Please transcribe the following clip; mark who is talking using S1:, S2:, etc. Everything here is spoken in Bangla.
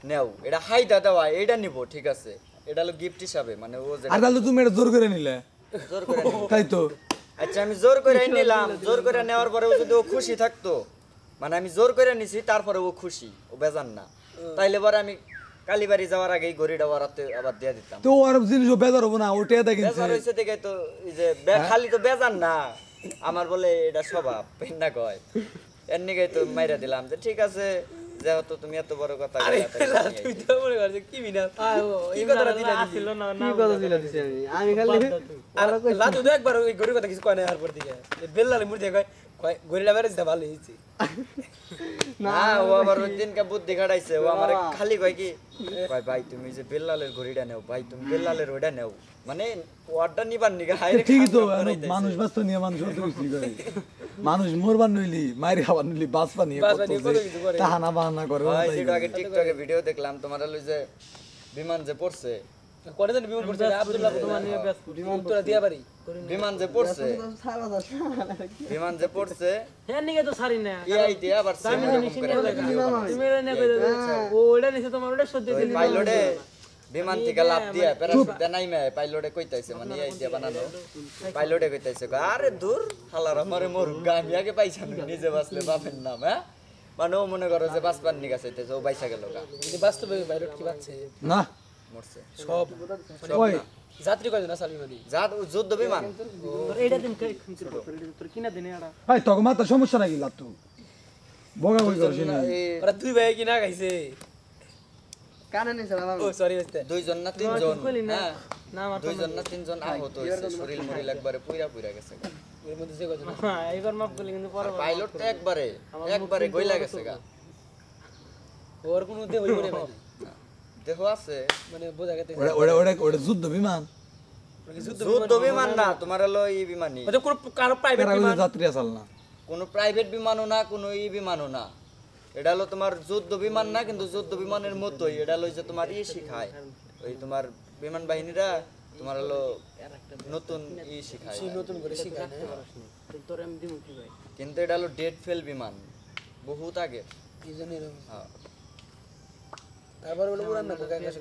S1: নেও এটা হাইদা দেওয়া এটা নিব ঠিক আছে এটা হলো গিফট হিসাবে মানে ও
S2: আর তাহলে তুমি এটা জোর করে নিলে
S1: জোর করে
S2: তাই তো
S1: আচ্ছা আমি জোর করে নিলাম জোর করে নেওয়ার পরে ও যদি ও খুশি থাকতো মানে আমি জোর করে নিছি তারপরে ও খুশি ও বেজান না তাইলে পরে আমি কালীবাড়ি যাওয়ার আগেই ঘড়িটা ওরাতে আবার দিয়ে দিতাম
S2: তো ওর জিনিস বেজার হবো না ওটা দেখেন
S1: বেজার হইছে দেখে তো এই যে খালি তো বেজান না আমার বলে এটা স্বভাব পেন্না কয় এর নিগাই তো মাইরা দিলাম যে ঠিক আছে যেহেতু তুমি এত বড় কথা
S3: তুই তো মনে করছিস কি বিনা কি কথাটা দিলা ছিল না
S4: কি কথা দিলা দিছি আমি খালি
S3: আর লাদু তো একবার ওই গরিব কথা কিছু কয় না আর পর দিকে বেল্লালে মুড়ি কয় গরিলা বেরে দিতে ভালো হইছে
S1: না ও আবার ওই দিনকে বুদ্ধি খাটাইছে ও আমারে খালি কয় কি কয় ভাই তুমি যে বেল্লালের ঘড়িটা নেও ভাই তুমি বেল্লালের ওইটা নেও মানে ওয়ারটা নিবার নিগা হাইরে
S2: ঠিকই তো মানুষ বাস্তব নিয়ে মানুষ অত কিছু করে মানুষ মরবার নইলি মাইরে খাবার নইলি বাঁচবা নিয়ে তাহানা বাহানা করে
S1: ভাই যেটা আগে টিকটকে ভিডিও দেখলাম তোমার হলো যে বিমান যে পড়ছে
S3: করে দেন বিমান করছে আব্দুল্লাহ তোমার নিয়ে ব্যস্ত বিমান তোরা দিয়া পারি
S1: বিমান যে পড়ছে বিমান যে পড়ছে
S4: হ্যাঁ নিকে তো সারি না
S1: ইআই দিয়া আবার
S4: তুমি না কই ও ওটা নিছে তোমার ওটা সহ্য দিলি
S1: পাইলটে বিমান থেকে লাফ দিয়া প্যারাশুটে নাইমে পাইলটে কইতাছে মানে ইআই দিয়া বানানো পাইলটে কইতাছে আরে দূর হালার আমারে মরুগা আমি আগে পাইছাম নিজে বাঁচলে বাপের নাম হ্যাঁ মানে ও মনে করো যে বাঁচবার নিগা চাইতেছে ও বাইসা গেল গা
S3: যদি বাস্তবে পাইলট কি বাঁচছে
S2: না
S1: মরছে
S3: সব
S2: ওই
S3: যাত্রী কয়জন আছে আলমানি
S1: যুদ্ধ বিমান
S4: তোর এইটা দিন তোর কিনা দিনে এটা
S2: ভাই তোকে মাথা সমস্যা নাকি লাতু বগা বই করছিস না
S3: ওরা দুই ভাই কি না খাইছে
S4: কানে নিছে না
S3: ও সরি হইছে
S1: দুইজন না তিনজন
S4: না
S1: হ্যাঁ
S4: না আমার
S1: দুইজন না তিনজন আহত হইছে শরীর মরিল একবারে পুইরা পুইরা গেছে
S3: এর মধ্যে সে কয়জন
S4: হ্যাঁ এইবার মাফ করলি কিন্তু পরে
S1: পাইলট তো একবারে গইলা গেছে গা
S3: ওর কোনো দেহ হইব না ভাই
S1: দেহ আছে
S3: মানে বোঝা গেছে
S2: ওটা যুদ্ধ বিমান
S1: যুদ্ধ বিমান না তোমার হলো এই বিমানই
S3: ওটা কোন কারো প্রাইভেট বিমান
S2: যাত্রী আসাল না
S1: কোনো প্রাইভেট বিমানও না কোনো ই বিমানও না এটা হলো তোমার যুদ্ধ বিমান না কিন্তু যুদ্ধ বিমানের মতোই এটা হলো যে তোমার ই শিখায় ওই তোমার বিমান বাহিনীরা তোমার হলো নতুন ই শিখায়
S3: নতুন করে শিখায়
S4: তোর আমি দিমু কি ভাই
S1: কিন্তু এটা হলো ডেড ফেল বিমান বহুত আগে
S3: কি জানি
S1: হ্যাঁ
S3: তারপর বলে উড়ান না বোকা আকাশে